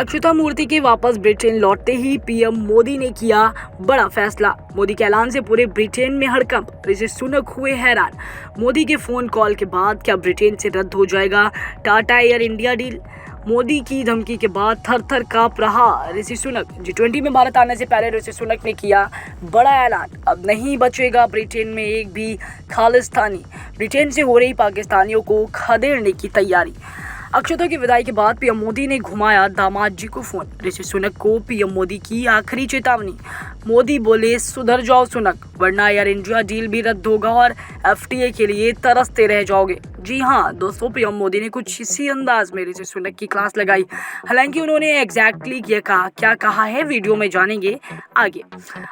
अक्षता मूर्ति के वापस ब्रिटेन लौटते ही पीएम मोदी ने किया बड़ा फैसला। मोदी के ऐलान से पूरे ब्रिटेन में हड़कंप। ऋषि सुनक हुए हैरान। मोदी के फोन कॉल के बाद क्या ब्रिटेन से रद्द हो जाएगा Tata air India deal? Modi की धमकी के बाद थर थर कांप रहा ऋषि सुनक। G20 में भारत आने से पहले ऋषि सुनक ने किया बड़ा ऐलान। अब नहीं बचेगा ब्रिटेन में एक भी खालिस्तानी। ब्रिटेन से हो रही पाकिस्तानियों को खदेड़ने की तैयारी। अक्षता की विदाई के बाद पीएम मोदी ने घुमाया दामाद जी को फोन। ऋषि सुनक को पीएम मोदी की आखिरी चेतावनी। मोदी बोले, सुधर जाओ सुनक, वरना एयर इंडिया डील भी रद्द होगा और एफटीए के लिए तरसते रह जाओगे। जी हाँ दोस्तों, पीएम मोदी ने कुछ इसी अंदाज में ऋषि सुनक की क्लास लगाई। हालांकि उन्होंने एग्जैक्टली ये क्या कहा है, वीडियो में जानेंगे आगे।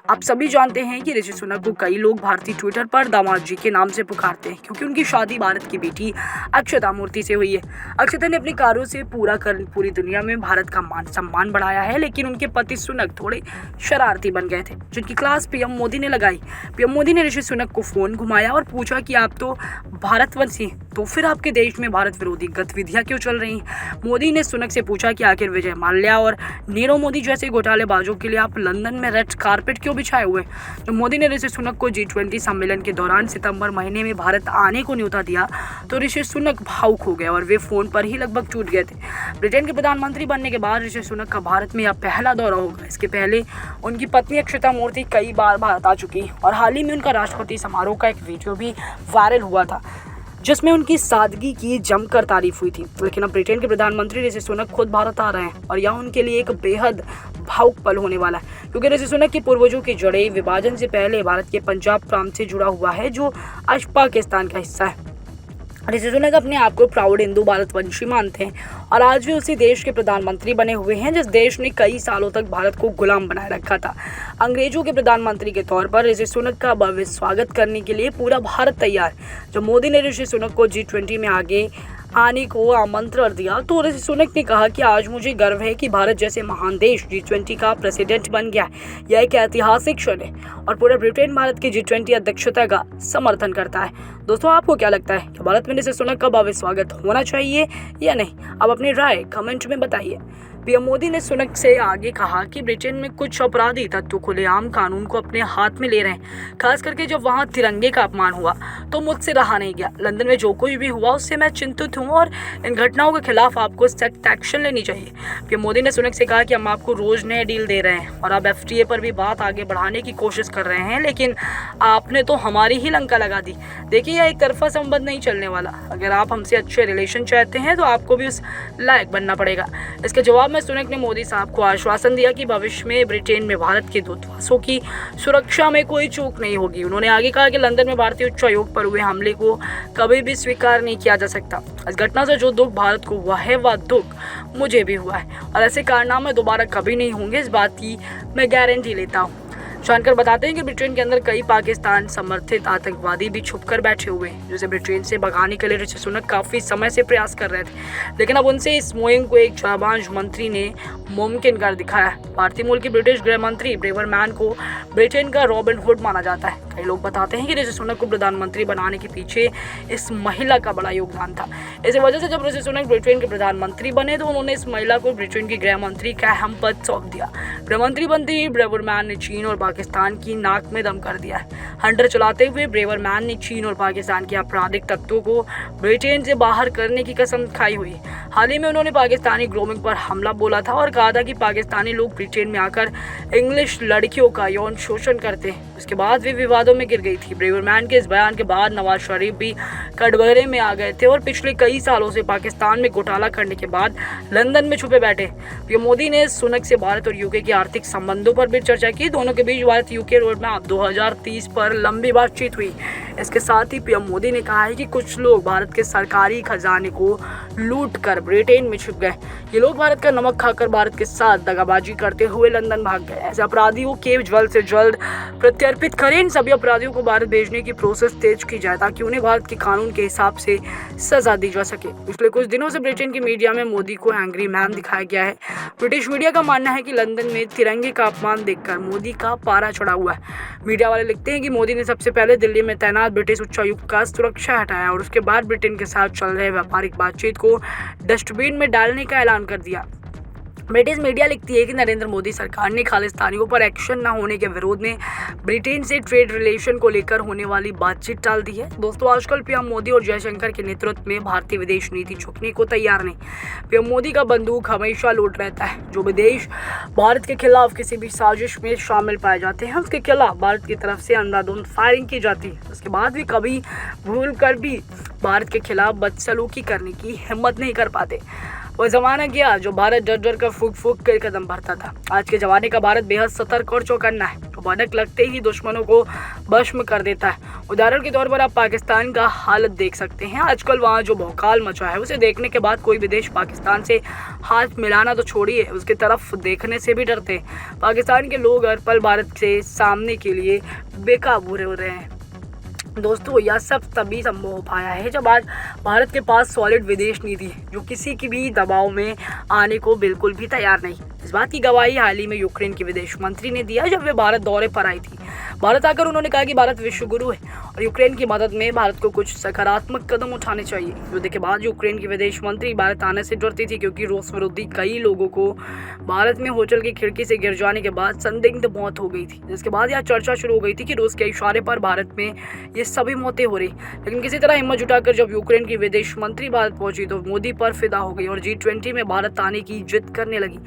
आप सभी जानते हैं कि ऋषि सुनक को कई लोग भारतीय ट्विटर पर दामाद जी के नाम से पुकारते हैं, क्योंकि उनकी शादी भारत की बेटी अक्षता मूर्ति से हुई है। अक्षता ने अपने कार्यों से पूरी दुनिया में भारत का मान सम्मान बढ़ाया है, लेकिन उनके पति सुनक थोड़े शरारती बन गए थे, जिनकी क्लास पीएम मोदी ने लगाई। पीएम मोदी ने ऋषि सुनक को फोन घुमाया और पूछा कि आप तो भारतवंशी हैं, तो फिर आपके देश में भारत विरोधी गतिविधियां क्यों चल रही हैं? मोदी ने सुनक से पूछा कि आखिर विजय माल्या और नीरव मोदी जैसे घोटालेबाजों के लिए आप लंदन में रेड कारपेट क्यों बिछाए हुए? तो मोदी ने ऋषि सुनक को G20 सम्मेलन के दौरान सितंबर महीने में भारत आने को न्योता दिया, तो ऋषि सुनक भावुक हो गए और वे फोन पर ही लगभग टूट गए थे। ब्रिटेन के प्रधानमंत्री बनने के बाद ऋषि सुनक का भारत में यह पहला दौरा होगा। इसके पहले उनकी पत्नी अक्षता मूर्ति कई बार भारत आ चुकी और हाल ही में उनका राष्ट्रपति समारोह का एक वीडियो भी वायरल हुआ था, जिसमें उनकी सादगी की जमकर तारीफ हुई थी। लेकिन अब ब्रिटेन के प्रधानमंत्री ऋषि सुनक खुद भारत आ रहे हैं और यह उनके लिए एक बेहद भावुक पल होने वाला है, क्योंकि ऋषि सुनक के पूर्वजों की जड़ें विभाजन से पहले भारत के पंजाब प्रांत से जुड़ा हुआ है, जो आज पाकिस्तान का हिस्सा है। ऋषि सुनक अपने आप को प्राउड हिंदू भारतवंशी मानते हैं और आज भी उसी देश के प्रधानमंत्री बने हुए हैं जिस देश ने कई सालों तक भारत को गुलाम बनाए रखा था। अंग्रेजों के प्रधानमंत्री के तौर पर ऋषि सुनक का भव्य स्वागत करने के लिए पूरा भारत तैयार। जब मोदी ने ऋषि सुनक को G20 में आगे आने को आमंत्रण दिया, तो ऋषि सुनक ने कहा कि आज मुझे गर्व है कि भारत जैसे महान देश G20 का प्रेसिडेंट बन गया है। यह एक ऐतिहासिक क्षण है और पूरा ब्रिटेन भारत की G20 अध्यक्षता का समर्थन करता है। दोस्तों, आपको क्या लगता है कि भारत में ऋषि सुनक का भव्य स्वागत होना चाहिए या नहीं? आप अपनी राय कमेंट में बताइए। पीएम मोदी ने सुनक से आगे कहा कि ब्रिटेन में कुछ अपराधी तत्व खुलेआम कानून को अपने हाथ में ले रहे हैं, खास करके जब वहां तिरंगे का अपमान हुआ तो मुझसे रहा नहीं गया। लंदन में जो कुछ भी हुआ उससे मैं चिंतित हूं और इन घटनाओं के खिलाफ आपको सख्त एक्शन लेनी चाहिए। पीएम मोदी ने सुनक से कहा कि हम आपको रोज नए डील दे रहे हैं और आप एफटीए पर भी बात आगे बढ़ाने की कोशिश कर रहे हैं, लेकिन आपने तो हमारी ही लंका लगा दी। देखिए, यह एक तरफा संबंध नहीं चलने वाला। अगर आप हमसे अच्छे रिलेशन चाहते हैं तो आपको भी उस लायक बनना पड़ेगा। इसके जवाब में सुनक ने मोदी साहब को आश्वासन दिया कि भविष्य में ब्रिटेन में भारत के दूतावासों की सुरक्षा में कोई चूक नहीं होगी। उन्होंने आगे कहा कि लंदन में भारतीय उच्चायोग पर हुए हमले को कभी भी स्वीकार नहीं किया जा सकता। इस घटना से जो दुख भारत को हुआ है, वह दुख मुझे भी हुआ है और ऐसे कारनामे दोबारा कभी नहीं होंगे, इस बात की मैं गारंटी लेता हूँ। जानकर बताते हैं कि ब्रिटेन के अंदर कई पाकिस्तान समर्थित आतंकवादी भी छुपकर बैठे हुए हैं, जिसे ब्रिटेन से भगाने के लिए ऋषि सुनक काफी समय से प्रयास कर रहे थे, लेकिन अब उनसे इस मुहिम को एक जाबाज मंत्री ने मुमकिन कर दिखाया। भारतीय मूल के ब्रिटिश गृह मंत्री ब्रेवरमैन को ब्रिटेन का रॉबिन हुड माना जाता है। कई लोग बताते हैं कि ऋषि सुनक को प्रधानमंत्री बनाने के पीछे इस महिला का बड़ा योगदान था। इसी वजह से जब ऋषि सुनक ब्रिटेन के प्रधानमंत्री बने तो उन्होंने इस महिला को ब्रिटेन की गृह मंत्री का अहम पद सौंप दिया। गृह मंत्री बनते ही ब्रेवरमैन ने चीन और पाकिस्तान की नाक में दम कर दिया है। हंटर चलाते हुए ब्रेवरमैन ने चीन और पाकिस्तान के आपराधिक तत्वों को ब्रिटेन से बाहर करने की कसम खाई हुई। हाल ही में उन्होंने पाकिस्तानी ग्रोमिंग पर हमला बोला था और कहा था कि पाकिस्तानी लोग ब्रिटेन में आकर इंग्लिश लड़कियों का यौन शोषण करते हैं। उसके बाद वे विवादों में गिर गई थी। ब्रेवरमैन के इस बयान के बाद नवाज शरीफ भी कटघरे में आ गए थे और पिछले कई सालों से पाकिस्तान में घोटाला करने के बाद लंदन में छुपे बैठे। पीएम मोदी ने सुनक से भारत और यूके के आर्थिक संबंधों पर भी चर्चा की। दोनों के बीच भारत यूके रोड मैप 2030 पर लंबी बातचीत हुई। इसके साथ ही पीएम मोदी ने कहा है कि कुछ लोग भारत के सरकारी खजाने को लूट कर ब्रिटेन में छुप गए। ये लोग भारत का नमक खाकर भारत के साथ दगाबाजी करते हुए लंदन भाग गए। ऐसे अपराधियों के जल्द से जल्द प्रत्यर्पित करें। इन सभी अपराधियों को भारत भेजने की प्रोसेस तेज की जाए ताकि उन्हें भारत के कानून के हिसाब से सजा दी जा सके। पिछले कुछ दिनों से ब्रिटेन की मीडिया में मोदी को एंग्री मैन दिखाया गया है। ब्रिटिश मीडिया का मानना है कि लंदन में तिरंगे का अपमान देखकर मोदी का पारा चढ़ा हुआ है। मीडिया वाले लिखते हैं कि मोदी ने सबसे पहले दिल्ली में तैनात ब्रिटिश उच्चायुक्त का सुरक्षा हटाया और उसके बाद ब्रिटेन के साथ चल रहे व्यापारिक बातचीत को डस्टबिन में डालने का ऐलान कर दिया। ब्रिटिश मीडिया लिखती है कि नरेंद्र मोदी सरकार ने खालिस्तानियों पर एक्शन न होने के विरोध में ब्रिटेन से ट्रेड रिलेशन को लेकर होने वाली बातचीत टाल दी है। दोस्तों, आजकल पीएम मोदी और जयशंकर के नेतृत्व में भारतीय विदेश नीति झुकने को तैयार नहीं। पीएम मोदी का बंदूक हमेशा लोड रहता है। जो विदेश भारत के खिलाफ किसी भी साजिश में शामिल पाए जाते हैं, उसके खिलाफ भारत की तरफ से अंधाधुंध फायरिंग की जाती है। उसके बाद भी कभी भूल कर भी भारत के खिलाफ बदसलूकी करने की हिम्मत नहीं कर पाते। वो ज़माना गया जो भारत डर डर कर फूक फूक कर कदम भरता था। आज के ज़माने का भारत बेहद सतर्क और चौकन्ना है, जो भनक लगते ही दुश्मनों को भस्म कर देता है। उदाहरण के तौर पर आप पाकिस्तान का हालत देख सकते हैं। आजकल वहाँ जो भौकाल मचा है, उसे देखने के बाद कोई विदेश पाकिस्तान से हाथ मिलाना तो छोड़िए, उसकी तरफ देखने से भी डरते हैं। पाकिस्तान के लोग हर पल भारत से सामने के लिए बेकाबू हो रहे हैं। दोस्तों, यह सब तभी संभव हो पाया है जब आज भारत के पास सॉलिड विदेश नीति है, जो किसी की भी दबाव में आने को बिल्कुल भी तैयार नहीं। इस बात की गवाही हाल ही में यूक्रेन की विदेश मंत्री ने दिया, जब वे भारत दौरे पर आई थी। भारत आकर उन्होंने कहा कि भारत विश्व गुरु है और यूक्रेन की मदद में भारत को कुछ सकारात्मक कदम उठाने चाहिए। युद्ध के बाद यूक्रेन की विदेश मंत्री भारत आने से डरती थी, क्योंकि रूस विरोधी कई लोगों को भारत में होटल की खिड़की से गिर जाने के बाद संदिग्ध मौत हो गई थी। जिसके बाद यह चर्चा शुरू हो गई थी कि रूस के इशारे पर भारत में ये सभी मौतें हो रही। लेकिन किसी तरह हिम्मत जुटाकर जब यूक्रेन की विदेश मंत्री भारत पहुंची, तो मोदी पर फिदा हो गई और G20 में भारत आने की जिद करने लगी।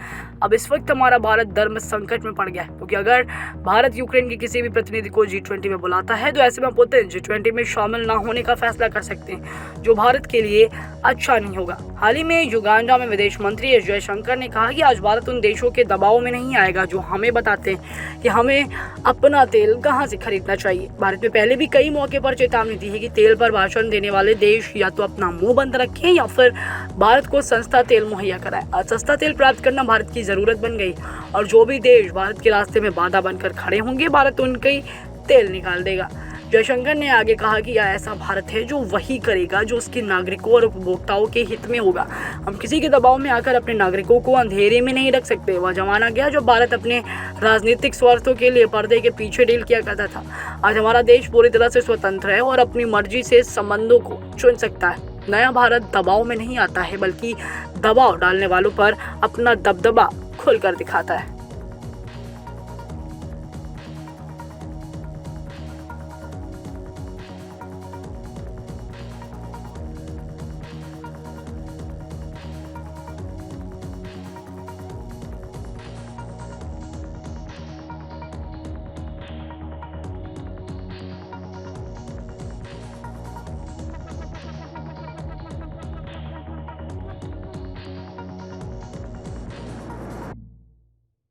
अब इस वक्त हमारा भारत धर्म संकट में पड़ गया है, क्योंकि अगर भारत यूक्रेन के किसी भी प्रतिनिधि को G20 में बुलाता है, तो ऐसे में पुतिन G20 में शामिल ना होने का फैसला कर सकते हैं, जो भारत के लिए अच्छा नहीं होगा। हाल ही में युगांडा में विदेश मंत्री एस जयशंकर ने कहा कि आज भारत उन देशों के दबाव में नहीं आएगा जो हमें बताते हैं कि हमें अपना तेल कहां से खरीदना चाहिए। भारत में पहले भी कई मौके पर चेतावनी दी है कि तेल पर भाषण देने वाले देश या तो अपना मुंह बंद रखें या फिर भारत को सस्ता तेल मुहैया कराएं। आज सस्ता तेल प्राप्त करना भारत की जरूरत बन गई और जो भी देश भारत के रास्ते में बाधा बनकर खड़े होंगे, भारत उनके तेल निकाल देगा। जयशंकर ने आगे कहा कि यह ऐसा भारत है जो वही करेगा जो उसके नागरिकों और उपभोक्ताओं के हित में होगा। हम किसी के दबाव में आकर अपने नागरिकों को अंधेरे में नहीं रख सकते। वह जमाना गया जब भारत अपने राजनीतिक स्वार्थों के लिए पर्दे के पीछे डील किया करता था। आज हमारा देश पूरी तरह से स्वतंत्र है और अपनी मर्जी से संबंधों को चुन सकता है। नया भारत दबाव में नहीं आता है, बल्कि दबाव डालने वालों पर अपना दबदबा खुलकर दिखाता है।